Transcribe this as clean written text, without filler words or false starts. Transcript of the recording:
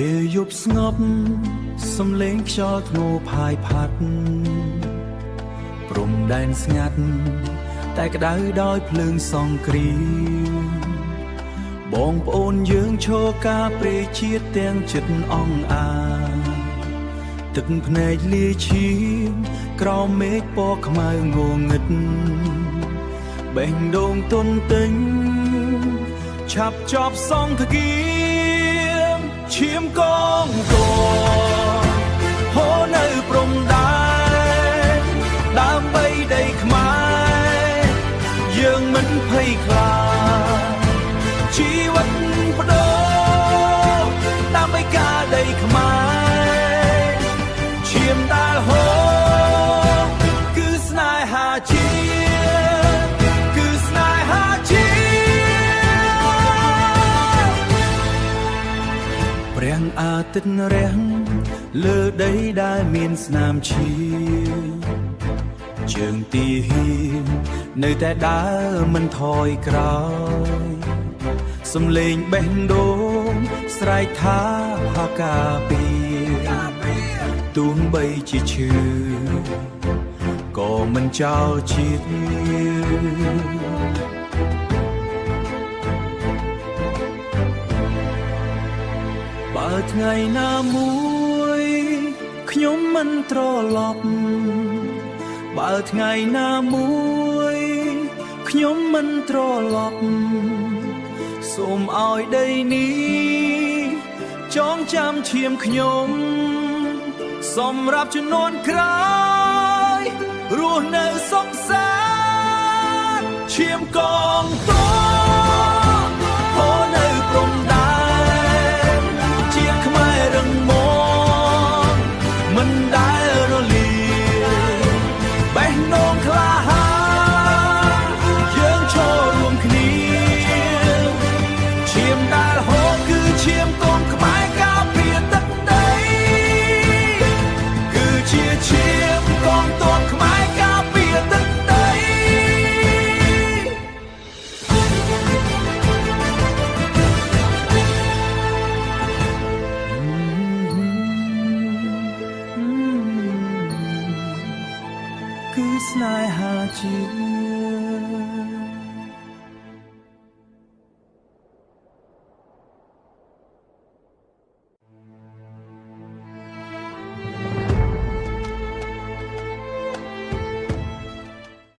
ពេលយប់ស្ងប់សំឡេងខ្យល់ធ្ងោផាយផាត់ព្រំដែនស្ងាត់តែក្តៅដោយភ្លើងសង្គ្រាមបងប្អូនយើងឈរការព្រេជាតិទាំងចិត្តអង្អាទឹកភ្នែកលាឈាមក្រោមមេឃពណ៌ខ្មៅងងឹតបេះដូងទន់ទិញឆាប់ចប់សងធគាមឈាមកងកហូរនៅព្រំដែនដើម្បីដីខ្មែរយើងមិនភ័យខ្លាចជីវិតបដូរដើម្បីការដីខ្មែរឈាមដែលហូរគឺស្នេហាជាតិគឺស្នេហាជាតិព្រះអាទិត្យរះលើដីដែលមានស្នាមឈាមជើងទីហ៊ាននៅតែដើរមិនថយក្រោយសំឡេងបេះដូងស្រែកថាហាកាពីទោះបីជាឈឺក៏មិនចោលជាតិបើថ្ងៃណាមួយខ្ញុំមិនត្រឡប់បើថ្ងៃណាមួយខ្ញុំមិនត្រឡប់សូមឲ្យដីនេះចងចាំឈាមខ្ញុំសម្រាប់ជំនាន់ក្រោយរស់នៅសុខសាន្តឈាមកងទ័ពហូរនៅព្រំដែនជាតិខ្មែររឹងមាំមិនដែលរលាយបេះដូងក្លាហានយើងចូលរួមគ្នាឈាមដែលហូរគឺឈាមកូនខ្មែរការពារទឹកដីគឺជាឈាមកងទ័ពខ្មែរការពារទឹកដីគឺស្នេហាជាតិ